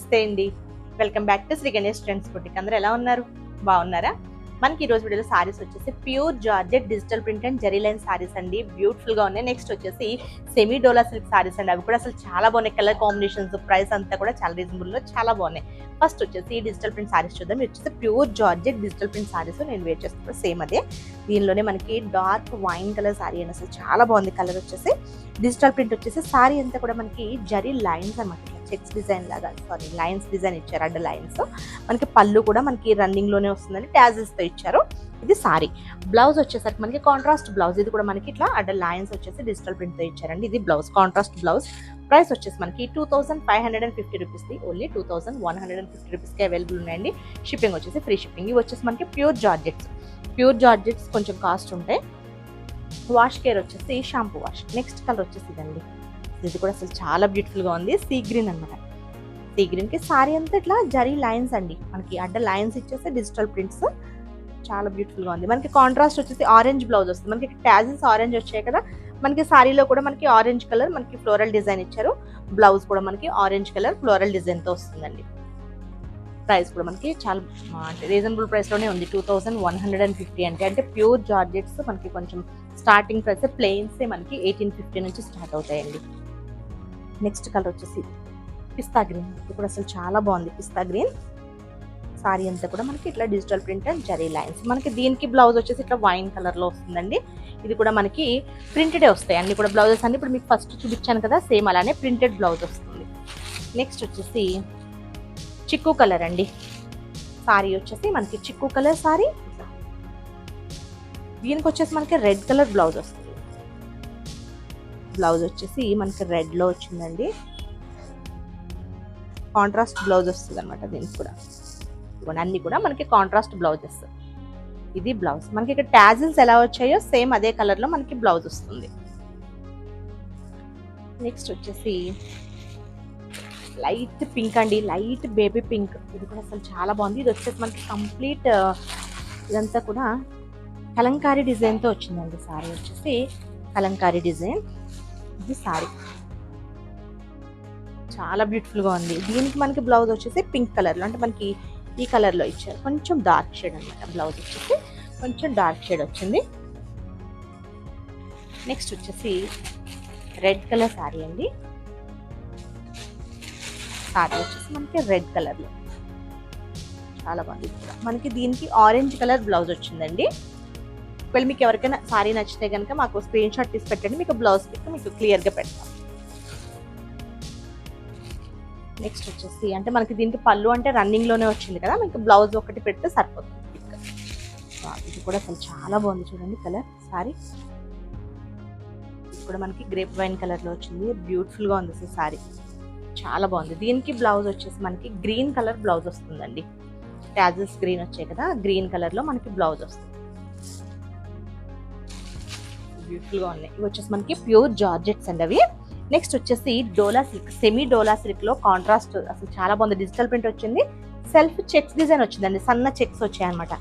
నమస్తే అండి. Welcome back to Shri Ganesh trends boutique. అందరూ ఎలా ఉన్నారు? బాగున్నారా? మనకి ఈ రోజు వీడియోలో సారీస్ వచ్చేసి pure georgette digital print and zari line saris అండి. బ్యూటిఫుల్ గా ఉన్నాయి. నెక్స్ట్ వచ్చేసి సెమీ డోలా సిల్క్ సారీస్ అండి. అవి కూడా అసలు చాలా బాగున్నాయి. కలర్ కాంబినేషన్స్, ప్రైస్ అంతా కూడా చాలా రీజనబుల్ లో చాలా బాగున్నాయి. ఫస్ట్ వచ్చేసి ఈ డిజిటల్ ప్రింట్ సారీస్ చూద్దాం. ఇది వచ్చేసి pure georgette digital print saris నేను వేర్ చేస్తున్నాను. సేమ్ అదే దీనిలోనే మనకి డార్క్ వైన్ కలర్ సారీ అని అసలు చాలా బాగుంది. కలర్ వచ్చేసి డిజిటల్ ప్రింట్ వచ్చేసి సారీ అంతా కూడా మనకి జరీ లైన్స్ అనమాట, చెక్స్ డిజైన్ లాగా, సారీ లైన్స్ డిజైన్ ఇచ్చారు, అడ్డ లైన్స్. మనకి పళ్ళు కూడా మనకి రన్నింగ్ లోనే వస్తుందని ట్యాజెస్ తో ఇచ్చారు. ఇది సారీ. బ్లౌజ్ వచ్చేసరికి మనకి కాంట్రాస్ట్ బ్లౌజ్. ఇది కూడా మనకి ఇట్లా అడ్డ లైన్స్ వచ్చేసి డిజిటల్ ప్రింట్ తో ఇచ్చారండి. ఇది బ్లౌజ్, కాంట్రాస్ట్ బ్లౌజ్. ప్రైస్ వచ్చేసి మనకి 2550 రూపీస్, ఓన్లీ 2150 రూపీస్కి అవైలబుల్ ఉన్నాయండి. షిప్పింగ్ వచ్చేసి ఫ్రీ షిప్పింగ్. ఇవి వచ్చేసి మనకి ప్యూర్ జార్జెట్స్. ప్యూర్ జార్జెట్స్ కొంచెం కాస్ట్ ఉంటాయి. వాష్ కేర్ వచ్చేసి షాంపూ వాష్. నెక్స్ట్ కలర్ వచ్చేసి ఇదండి. ఇది కూడా అసలు చాలా బ్యూటిఫుల్ గా ఉంది. సీ గ్రీన్ అనమాట. సీ గ్రీన్ కి సారీ అంతా ఇట్లా జరీ లైన్స్ అండి, మనకి అడ్డ లైన్స్ ఇచ్చేసి డిజిటల్ ప్రింట్స్. చాలా బ్యూటిఫుల్ గా ఉంది. మనకి కాంట్రాస్ట్ వచ్చేసి ఆరెంజ్ బ్లౌజ్ వస్తుంది. మనకి ట్యాజిల్స్ ఆరెంజ్ వచ్చాయి కదా, మనకి సారీలో కూడా మనకి ఆరెంజ్ కలర్ మనకి ఫ్లోరల్ డిజైన్ ఇచ్చారు. బ్లౌజ్ కూడా మనకి ఆరెంజ్ కలర్ ఫ్లోరల్ డిజైన్ తో వస్తుందండి. ప్రైస్ కూడా మనకి చాలా రీజనబుల్ ప్రైస్ లోనే ఉంది. 2150 అంటే ప్యూర్ జార్జెట్స్. మనకి కొంచెం స్టార్టింగ్ ప్రైస్ ప్లెయిన్స్ మనకి 1850 నుంచి స్టార్ట్ అవుతాయండి. నెక్స్ట్ కలర్ వచ్చేసి పిస్తా గ్రీన్. ఇది కూడా అసలు చాలా బాగుంది. పిస్తా గ్రీన్ సారీ అంతా కూడా మనకి ఇట్లా digital print and zari lines. మనకి దీనికి బ్లౌజ్ వచ్చేసి ఇట్లా వైన్ కలర్ లో వస్తుందండి. ఇది కూడా మనకి ప్రింటెడే వస్తాయి అన్ని కూడా బ్లౌజెస్ అన్ని. ఇప్పుడు మీకు ఫస్ట్ చూపించాను కదా, సేమ్ అలానే ప్రింటెడ్ బ్లౌజ్ వస్తుంది. నెక్స్ట్ వచ్చేసి చిక్కు కలర్ అండి. సారీ వచ్చేసి మనకి చిక్కు కలర్ సారీ. దీనికి వచ్చేసి మనకి రెడ్ కలర్ బ్లౌజ్ వస్తుంది. బ్లౌజ్ వచ్చేసి మనకి రెడ్ లో వచ్చిందండి. కాంట్రాస్ట్ బ్లౌజ్ వస్తుంది అనమాట. దీనికి కూడా అన్ని కూడా మనకి కాంట్రాస్ట్ బ్లౌజెస్. ఇది బ్లౌజ్. మనకి ఇక్కడ టాజిల్స్ ఎలా వచ్చాయో సేమ్ అదే కలర్ లో మనకి బ్లౌజ్ వస్తుంది. నెక్స్ట్ వచ్చేసి లైట్ పింక్ అండి, లైట్ బేబీ పింక్. ఇది కూడా అసలు చాలా బాగుంది. ఇది వచ్చేసి మనకి కంప్లీట్ ఇదంతా కూడా కలంకారీ డిజైన్ తో వచ్చిందండి. సారీ వచ్చేసి కలంకారీ డిజైన్. ఇది సారీ చాలా బ్యూటిఫుల్ గా ఉంది. దీనికి మనకి బ్లౌజ్ వచ్చేసి పింక్ కలర్ లో, అంటే మనకి ఈ కలర్ లో ఇచ్చారు. కొంచెం డార్క్ షేడ్ అనమాట. బ్లౌజ్ వచ్చేసి కొంచెం డార్క్ షేడ్ వచ్చింది. నెక్స్ట్ వచ్చేసి రెడ్ కలర్ సారీ అండి. సారీ వచ్చేసి మనకి రెడ్ కలర్ లో చాలా బాగుంది. మనకి దీనికి ఆరెంజ్ కలర్ బ్లౌజ్ వచ్చిందండి. ఒకవేళ మీకు ఎవరికైనా సారీ నచ్చితే కనుక మాకు స్క్రీన్ షాట్ తీసి పెట్టండి, మీకు బ్లౌజ్ పిక్ మీకు క్లియర్ గా పెడతాం. నెక్స్ట్ వచ్చేసి అంటే మనకి దీనికి పళ్ళు అంటే రన్నింగ్ లోనే వచ్చింది కదా, మీకు బ్లౌజ్ ఒకటి పెడితే సరిపోతుంది. ఇది కూడా అసలు చాలా బాగుంది. చూడండి కలర్ సారీ. ఇది కూడా మనకి గ్రేప్ వైన్ కలర్ లో వచ్చింది. బ్యూటిఫుల్ గా ఉంది అసలు సారీ, చాలా బాగుంది. దీనికి బ్లౌజ్ వచ్చేసి మనకి గ్రీన్ కలర్ బ్లౌజ్ వస్తుందండి. టాజిల్స్ గ్రీన్ వచ్చాయి కదా, గ్రీన్ కలర్ లో మనకి బ్లౌజ్ వస్తుంది. బ్యూటిఫుల్ గా ఉన్నాయి. ఇవి వచ్చేసి మనకి ప్యూర్ జార్జెట్స్ అండి అవి. నెక్స్ట్ వచ్చేసి డోలా సిల్క్, సెమీ డోలా సిల్క్ లో కాంట్రాస్ట్ అసలు చాలా బాగుంది. డిజిటల్ ప్రింట్ వచ్చింది, సెల్ఫ్ చెక్స్ డిజైన్ వచ్చిందండి, సన్న చెక్స్ వచ్చాయి అనమాట.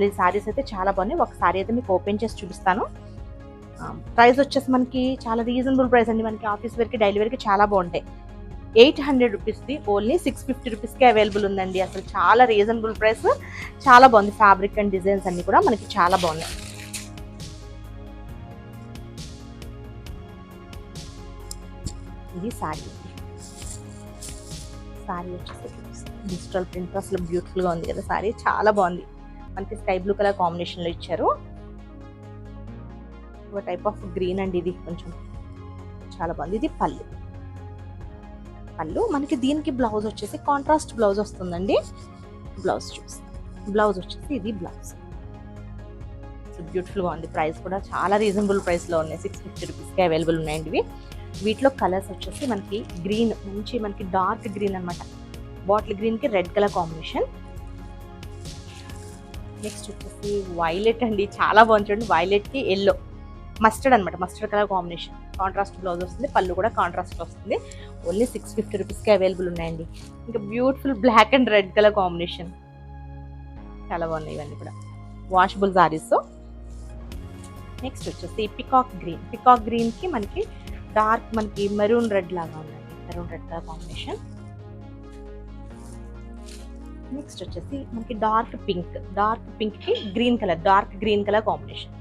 ఈ సారీస్ అయితే చాలా బాగున్నాయి. ఒక సారీ అయితే మీకు ఓపెన్ చేసి చూపిస్తాను. ప్రైస్ వచ్చేసి మనకి చాలా రీజనబుల్ ప్రైస్ అండి. మనకి ఆఫీస్ వేర్కి డైలీ వేర్కి చాలా బాగుంటాయి. 800 రూపీస్ది ఓన్లీ 650 రూపీస్కి అవైలబుల్ ఉందండి. అసలు చాలా రీజనబుల్ ప్రైస్, చాలా బాగుంది. ఫ్యాబ్రిక్ అండ్ డిజైన్స్ అన్ని కూడా మనకి చాలా బాగున్నాయి. ఇది సారీ. సారీ వచ్చేసి డిజిటల్ ప్రింట్ అసలు బ్యూటిఫుల్ గా ఉంది కదా సారీ, చాలా బాగుంది. మనకి స్కై బ్లూ కలర్ కాంబినేషన్ లో ఇచ్చారు. ఒక టైప్ ఆఫ్ గ్రీన్ అండి. ఇది కొంచెం చాలా బాగుంది. ఇది పళ్ళు. పళ్ళు మనకి దీనికి బ్లౌజ్ వచ్చేసి కాంట్రాస్ట్ బ్లౌజ్ వస్తుందండి. బ్లౌజ్ చూసి బ్లౌజ్ వచ్చేసి ఇది బ్లౌజ్. బ్యూటిఫుల్ గా ఉంది. ప్రైస్ కూడా చాలా రీజనబుల్ ప్రైస్ లో ఉన్నాయి. 650 రూపీస్కి అవైలబుల్ ఉన్నాయండి ఇవి. వీటిలో కలర్స్ వచ్చేసి మనకి గ్రీన్, మంచి మనకి డార్క్ గ్రీన్ అనమాట. బాటిల్ గ్రీన్ కి రెడ్ కలర్ కాంబినేషన్. నెక్స్ట్ వచ్చేసి వైలెట్ అండి, చాలా బాగుంది. చూడండి వైలెట్ కి ఎల్లో, మస్టర్డ్ అనమాట, mustard colour combination. Contrast blouse వస్తుంది, పళ్ళు కూడా కాంట్రాస్ట్ వస్తుంది. ఓన్లీ 650 రూపీస్కి అవైలబుల్ ఉన్నాయండి. ఇంకా beautiful black and red colour combination, చాలా బాగున్నాయి ఇవన్నీ కూడా. వాషబుల్ సారీస్. నెక్స్ట్ వచ్చేసి పికాక్ గ్రీన్. పికాక్ గ్రీన్ కి మనకి డార్క్ మనకి మెరూన్ రెడ్ లాగా ఉందండి, maroon red colour combination. Next వచ్చేసి మనకి డార్క్ పింక్కి డార్క్ గ్రీన్ కలర్ కాంబినేషన్.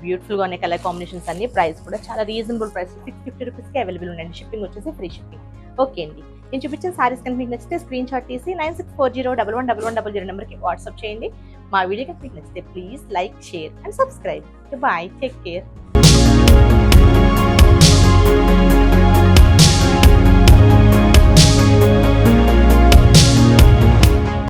బ్యూటిఫుల్గా ఉన్నాయి కలర్ కాంబినేషన్స్ అన్ని. ప్రైస్ కూడా చాలా రీజనబుల్ ప్రైస్, 650 రూపీస్కి అవైలబుల్ ఉందండి. షిప్పింగ్ వచ్చేసి ఫ్రీ షిప్పింగ్. ఓకే అండి, నేను చూపించిన సారీస్ కనుక మీకు నచ్చితే స్క్రీన్ షాట్ తీసి 9640111100 నెంబర్కి వాట్సాప్ చేయండి. మా వీడియో కనుక మీకు నచ్చితే please like, share and subscribe. Bye, take care.